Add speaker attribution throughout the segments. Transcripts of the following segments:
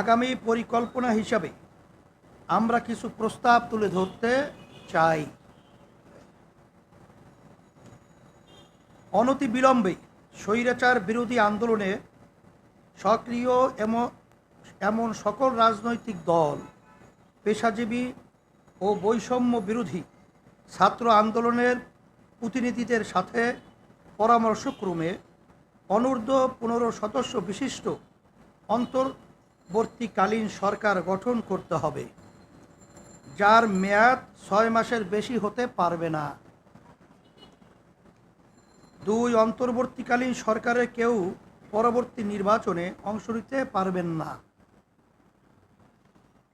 Speaker 1: আগামী পরিকল্পনা হিসাবে আমরা কিছু প্রস্তাব তুলে ধরতে চাই। অনতিবিলম্বে স্বৈরাচার বিরোধী আন্দোলনে সক্রিয় এমন সকল রাজনৈতিক দল, পেশাজীবী ও বৈষম্য বিরোধী ছাত্র আন্দোলনের প্রতিনিধিদের সাথে পরামর্শক্রমে অনূর্ধ্ব 15 সদস্য বিশিষ্ট অন্তর্বর্তীকালীন সরকার গঠন করতে হবে, যার মেয়াদ 6 মাসের বেশি হতে পারবে না। 2, অন্তর্বর্তীকালীন সরকারের কেউ পরবর্তী নির্বাচনে অংশ নিতে পারবেন না।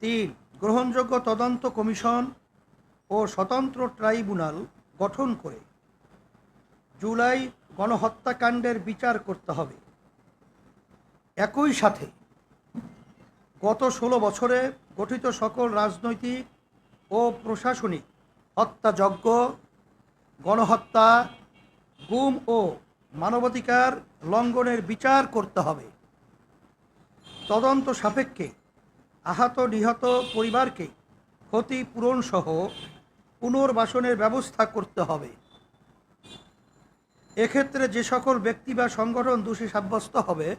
Speaker 1: 3, গ্রহণযোগ্য তদন্ত কমিশন ও স্বতন্ত্র ট্রাইব্যুনাল গঠন করে জুলাই গণহত্যাকাণ্ডের বিচার করতে হবে। একই সাথে গত 16 বছরে গঠিত সকল রাজনৈতিক ও প্রশাসনিক হত্যাযজ্ঞ, গণহত্যা, গুম ও মানবাধিকার লঙ্ঘনের বিচার করতে হবে। তদন্ত সাপেক্ষে আহত নিহত পরিবারকে ক্ষতিপূরণ সহ পুনর্বাসনের ব্যবস্থা করতে হবে। এক্ষেত্রে যে সকল ব্যক্তি বা সংগঠন দোষী সাব্যস্ত হবে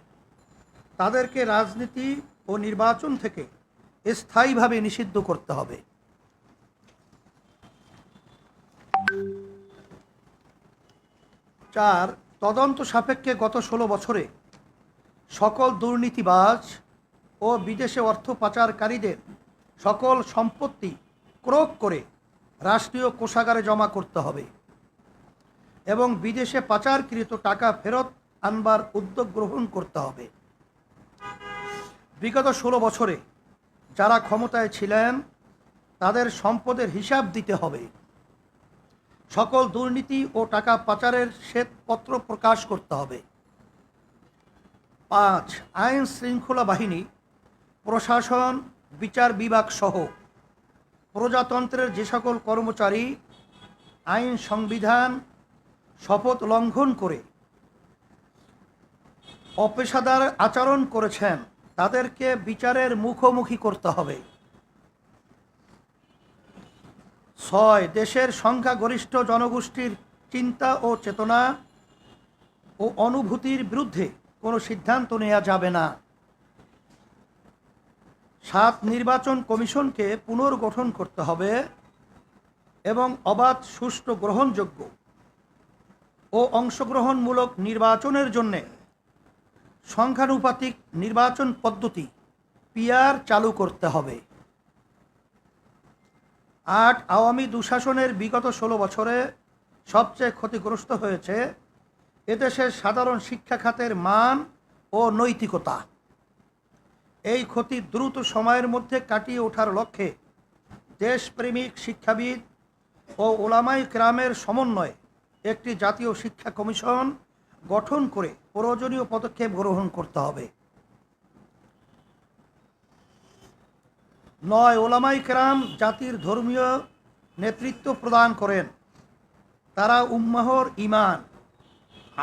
Speaker 1: তাদেরকে রাজনীতি ও নির্বাচন থেকে স্থায়ীভাবে নিষিদ্ধ করতে হবে। 4, তদন্ত সাপেক্ষে গত 16 বছরে সকল দুর্নীতিবাজ ও বিদেশে অর্থ পাচারকারীদের সকল সম্পত্তি ক্রয় করে রাষ্ট্রীয় কোষাগারে জমা করতে হবে এবং বিদেশে পাচারকৃত টাকা ফেরত আনবার উদ্যোগ গ্রহণ করতে হবে। বিগত 16 বছরে যারা ক্ষমতায় ছিলেন তাদের সম্পদের হিসাব দিতে হবে। সকল দুর্নীতি ও টাকা পাচারের শ্বেতপত্র প্রকাশ করতে হবে। 5, আইন শৃঙ্খলা বাহিনী, প্রশাসন, বিচার বিভাগ সহ প্রজাতন্ত্রের যে সকল কর্মচারী আইন সংবিধান শপথ লঙ্ঘন করে অপেশাদার আচরণ করেছেন তাদেরকে বিচারের মুখোমুখি করতে হবে। 6, দেশের সংখ্যাগরিষ্ঠ জনগোষ্ঠীর চিন্তা ও চেতনা ও অনুভূতির বিরুদ্ধে কোনো সিদ্ধান্ত নেওয়া যাবে না। 7, নির্বাচন কমিশনকে পুনর্গঠন করতে হবে এবং অবাধ, সুষ্ঠু, গ্রহণযোগ্য ও অংশগ্রহণমূলক নির্বাচনের জন্য সংখ্যানুপাতিক নির্বাচন পদ্ধতি পিআর চালু করতে হবে। 8, আওয়ামী দুঃশাসনের বিগত 16 বছরে সবচেয়ে ক্ষতিগ্রস্ত হয়েছে এদেশের সাধারণ শিক্ষা খাতের মান ও নৈতিকতা। এই ক্ষতি দ্রুত সময়ের মধ্যে কাটিয়ে ওঠার লক্ষ্যে দেশপ্রেমিক শিক্ষাবিদ ও ওলামায়ে কেরামের সমন্বয়ে একটি জাতীয় শিক্ষা কমিশন গঠন করে প্রয়োজনীয় পদক্ষেপ গ্রহণ করতে হবে। 9, ওলামায়ে কেরাম জাতির ধর্মীয় নেতৃত্ব প্রদান করেন। তারা উম্মাহর ঈমান,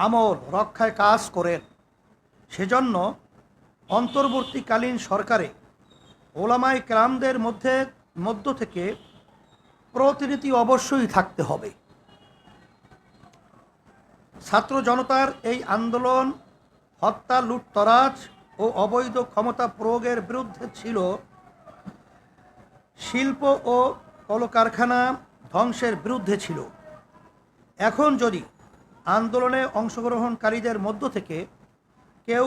Speaker 1: আমল রক্ষায় কাজ করেন। সেজন্য অন্তর্বর্তীকালীন সরকারে ওলামায়ে কেরামদের মধ্য থেকে প্রতিনিধি অবশ্যই থাকতে হবে। ছাত্র জনতার এই আন্দোলন হত্যা, লুটতরাজ ও অবৈধ ক্ষমতা প্রয়োগের বিরুদ্ধে ছিল। শিল্প ও কলকারখানা ধ্বংসের বিরুদ্ধে ছিল। এখন যদি আন্দোলনে অংশগ্রহণকারীদের মধ্য থেকে কেউ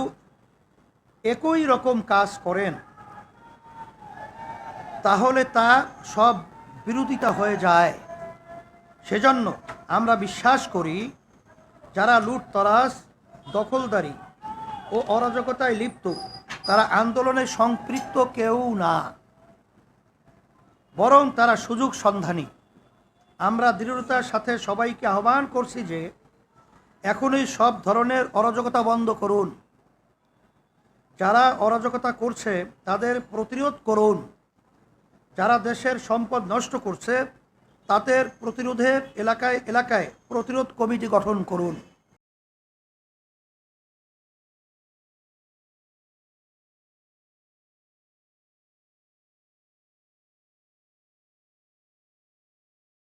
Speaker 1: একই রকম কাজ করেন তাহলে তা সব বিরোধিতা হয়ে যায়। সেজন্য আমরা বিশ্বাস করি যারা লুটতরাজ, দখলদারি ও অরাজকতায় লিপ্ত তারা আন্দোলনে সম্পৃক্ত কেউ না, বরং তারা সুযোগ সন্ধানী। আমরা দৃঢ়তার সাথে সবাইকে আহ্বান করছি যে এখনই সব ধরনের অরাজকতা বন্ধ করুন। যারা অরাজকতা করছে তাদের প্রতিরোধ করুন। যারা দেশের সম্পদ নষ্ট করছে তাদের প্রতিরোধে এলাকায় এলাকায় প্রতিরোধ কমিটি গঠন করুন।